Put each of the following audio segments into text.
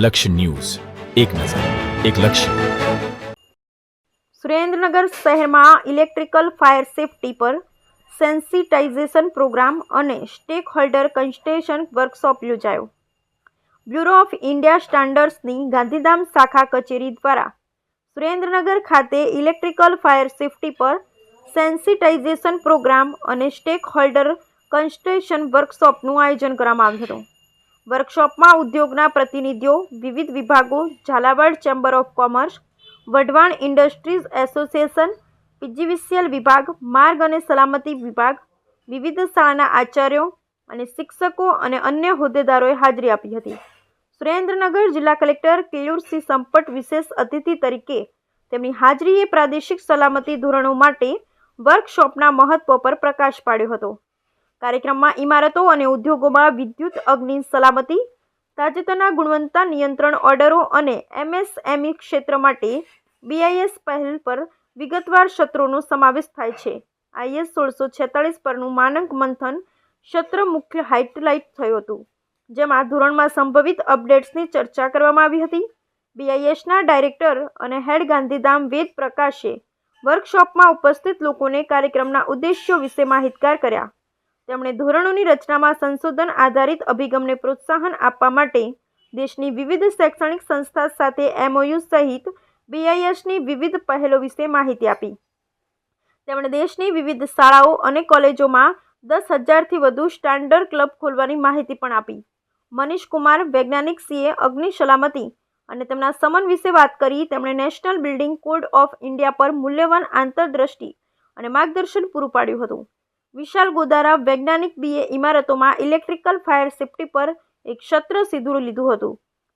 લક્ષ્ય ન્યૂઝ, એક નજર, એક લક્ષ્ય. સુરેન્દ્રનગર શહેરમાં ઇલેક્ટ્રિકલ ફાયર સેફટી પર સેન્સિટાઇઝેશન પ્રોગ્રામ અને સ્ટેક હોલ્ડર કન્સલ્ટેશન વર્કશોપ યોજાયો. બ્યુરો ઓફ ઇન્ડિયા સ્ટાન્ડર્ડ્સની ગાંધીધામ શાખા કચેરી દ્વારા સુરેન્દ્રનગર ખાતે ઇલેક્ટ્રિકલ ફાયર સેફટી પર સેન્સિટાઇઝેશન પ્રોગ્રામ અને સ્ટેક હોલ્ડર કન્સલ્ટેશન વર્કશોપનું આયોજન કરવામાં આવ્યું હતું. વર્કશોપમાં ઉદ્યોગના પ્રતિનિધિઓ, વિવિધ વિભાગો, Jhalawad chamber of commerce, Wadhwan industries association, PGVCL વિભાગ, માર્ગ અને સલામતી વિભાગ, વિવિધ શાળાના આચાર્યો અને શિક્ષકો અને અન્ય હોદ્દેદારોએ હાજરી આપી હતી. સુરેન્દ્રનગર જિલ્લા કલેક્ટર કેયુરસિંહ સંપટ વિશેષ અતિથિ તરીકે તેમની હાજરીએ પ્રાદેશિક સલામતી ધોરણો માટે વર્કશોપના મહત્વ પર પ્રકાશ પાડ્યો હતો. કાર્યક્રમમાં ઇમારતો અને ઉદ્યોગોમાં વિદ્યુત અગ્નિ સલામતી, તાજેતરના ગુણવત્તા નિયંત્રણ ઓર્ડરો અને એમએસએમઈ ક્ષેત્ર માટે બીઆઈએસ પહેલ પર વિગતવાર સત્રોનો સમાવેશ થાય છે. IS 1646 પરનું માનક મંથન સત્ર મુખ્ય હાઇલાઇટ થયું હતું, જેમાં ધોરણમાં સંભવિત અપડેટ્સની ચર્ચા કરવામાં આવી હતી. બીઆઈએસના ડાયરેક્ટર અને હેડ ગાંધીધામ વેદ પ્રકાશે વર્કશોપમાં ઉપસ્થિત લોકોને કાર્યક્રમના ઉદ્દેશ્યો વિશે માહિતગાર કર્યા. તેમણે ધોરણોની રચનામાં સંશોધન આધારિત અભિગમને પ્રોત્સાહન આપવા માટે દેશની વિવિધ શૈક્ષણિક સંસ્થા સાથે MOU સહિત BISની વિવિધ પહેલો વિશે માહિતી આપી. તેમણે દેશની વિવિધ શાળાઓ અને કોલેજોમાં 10,000થી વધુ સ્ટાન્ડર્ડ ક્લબ ખોલવાની માહિતી પણ આપી. મનીષ કુમાર, વૈજ્ઞાનિક CA અગ્નિ સલામતી અને તેમના સમન વિશે વાત કરી તેમણે national building code of India પર મૂલ્યવાન આંતરદ્રષ્ટિ અને માર્ગદર્શન પૂરું પાડ્યું હતું. વિશાલ ગોદારા, વૈજ્ઞાનિક BA ઇમારતોમાં ઇલેક્ટ્રિકલ ફાયર સેફટી પર એક સત્ર સીધું લીધું હતું.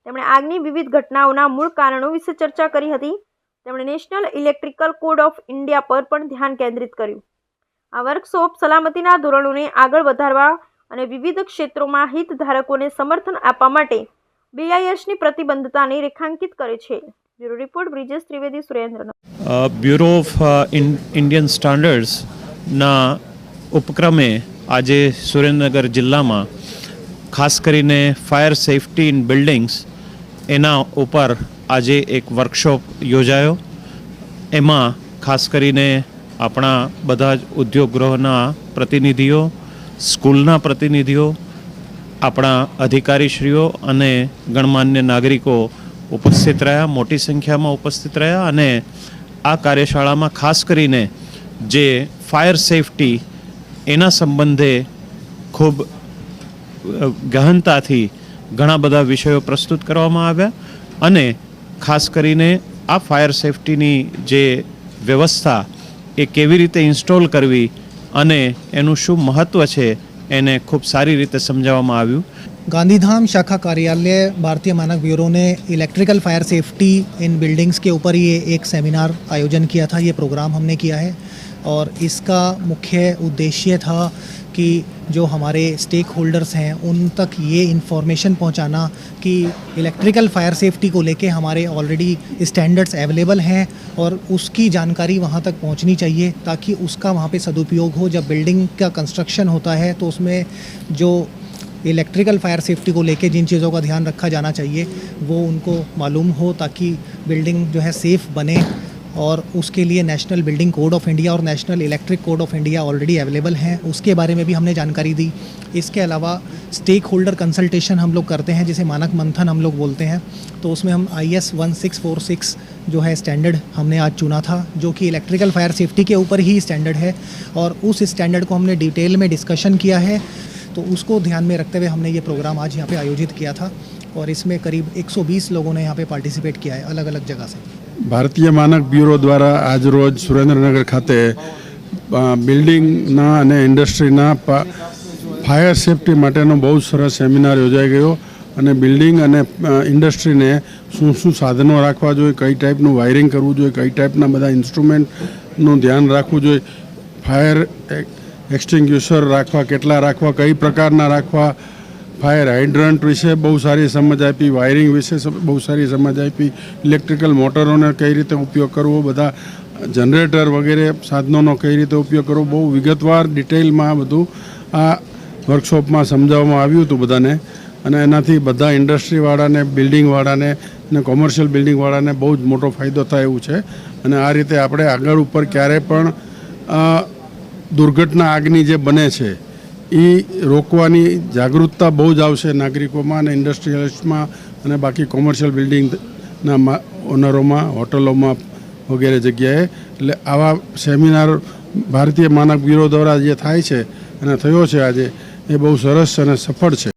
તેમણે આગની વિવિધ ઘટનાઓના મૂળ કારણો વિશે ચર્ચા કરી હતી. તેમણે national electrical code of India પર પણ ધ્યાન કેન્દ્રિત કર્યું. આ વર્કશોપ સલામતીના ધોરણોને આગળ વધારવા અને વિવિધ ક્ષેત્રોમાં હિતધારકોને સમર્થન આપવા માટે BISની પ્રતિબદ્ધતાને રેખાંકિત કરે છે. Bureau report, Brijesh Trivedi, Surendranagar. Bureau of Indian સ્ટાન્ડર્ડ્સના ઉપક્રમે આજે સુરેન્દ્રનગર જિલ્લામાં ખાસ કરીને ફાયર સેફટી ઇન બિલ્ડિંગ્સ એના ઉપર આજે એક વર્કશોપ યોજાયો. એમાં ખાસ કરીને આપણા બધા જ ઉદ્યોગ ગૃહના પ્રતિનિધિઓ, સ્કૂલના પ્રતિનિધિઓ, આપણા અધિકારીશ્રીઓ અને ગણમાન્ય નાગરિકો ઉપસ્થિત રહ્યા, મોટી સંખ્યામાં ઉપસ્થિત રહ્યા. અને આ કાર્યશાળામાં ખાસ કરીને જે ફાયર સેફટી એના સંબંધે ખૂબ ગહનતાથી ઘણા બધા વિષયો પ્રસ્તુત કરવામાં આવ્યા. અને ખાસ કરીને આ ફાયર સેફટીની જે વ્યવસ્થા એ કેવી રીતે ઇન્સ્ટોલ કરવી અને એનું શું મહત્ત્વ છે એને ખૂબ સારી રીતે સમજાવવામાં આવ્યું. गांधीधाम शाखा कार्यालय भारतीय मानक ब्यूरो ने electrical fire safety in buildings के ऊपर ये एक सेमिनार आयोजन किया था. ये प्रोग्राम हमने किया है और इसका मुख्य उद्देश्य था कि जो हमारे स्टेक होल्डर्स हैं उन तक ये इन्फॉर्मेशन पहुंचाना कि इलेक्ट्रिकल फायर सेफ्टी को लेके हमारे ऑलरेडी स्टैंडर्ड्स अवेलेबल हैं और उसकी जानकारी वहाँ तक पहुंचनी चाहिए ताकि उसका वहाँ पे सदुपयोग हो. जब बिल्डिंग का कंस्ट्रक्शन होता है तो उसमें जो इलेक्ट्रिकल फायर सेफ्टी को लेके जिन चीज़ों का ध्यान रखा जाना चाहिए वो उनको मालूम हो ताकि बिल्डिंग जो है सेफ़ बने. और उसके लिए national building code of India और national electric code of India already available हैं, उसके बारे में भी हमने जानकारी दी. इसके अलावा स्टेक होल्डर कंसल्टेशन हम लोग करते हैं जिसे मानक मंथन हम लोग बोलते हैं. तो उसमें हम IS 1646 जो है स्टैंडर्ड हमने आज चुना था, जो कि इलेक्ट्रिकल फायर सेफ्टी के ऊपर ही स्टैंडर्ड है और उस स्टैंडर्ड को हमने डिटेल में डिस्कशन किया है. तो उसको ध्यान में रखते हुए हमने ये प्रोग्राम आज यहाँ पे आयोजित किया था और इसमें करीब 120 लोगों ने यहाँ पे पार्टिसिपेट किया है अलग अलग जगह से. ભારતીય માનક બ્યુરો દ્વારા આજરોજ સુરેન્દ્રનગર ખાતે બિલ્ડિંગના અને ઇન્ડસ્ટ્રીના ફાયર સેફટી માટેનો બહુ સરસ સેમિનાર યોજાઈ ગયો. અને બિલ્ડિંગ અને ઇન્ડસ્ટ્રીને શું શું સાધનો રાખવા જોઈએ, કઈ ટાઈપનું વાયરિંગ કરવું જોઈએ, કઈ ટાઈપના બધા ઇન્સ્ટ્રુમેન્ટનું ધ્યાન રાખવું જોઈએ, ફાયર એક્સટિંગ્યુશર રાખવા, કેટલા રાખવા, કઈ પ્રકારના રાખવા, ફાયર હાઇડ્રન્ટ વિશે બહુ સારી સમજ આપી, વાયરિંગ વિશે બહુ સારી સમજ આપી, ઇલેક્ટ્રિકલ મોટરોને કઈ રીતે ઉપયોગ કરવો, બધા જનરેટર વગેરે સાધનોનો કઈ રીતે ઉપયોગ કરવો, બહુ વિગતવાર ડિટેલમાં બધું આ વર્કશોપમાં સમજાવવામાં આવ્યું હતું બધાને. અને એનાથી બધા ઇન્ડસ્ટ્રીવાળાને બિલ્ડિંગવાળાને અને કોમર્શિયલ બિલ્ડિંગવાળાને બહુ જ મોટો ફાયદો થાય એવું છે. અને આ રીતે આપણે આગળ ઉપર ક્યારે પણ દુર્ઘટના આગની જે બને છે એ રોકવાની જાગૃતતા બહુ જ આવશે નાગરિકોમાં અને ઇન્ડસ્ટ્રીયલિસ્ટમાં અને બાકી કોમર્શિયલ બિલ્ડિંગના ઓનરોમાં, હોટલોમાં વગેરે જગ્યાએ. એટલે આવા સેમિનાર ભારતીય માનક બ્યુરો દ્વારા જે થાય છે અને થયો છે આજે એ બહુ સરસ અને સફળ છે.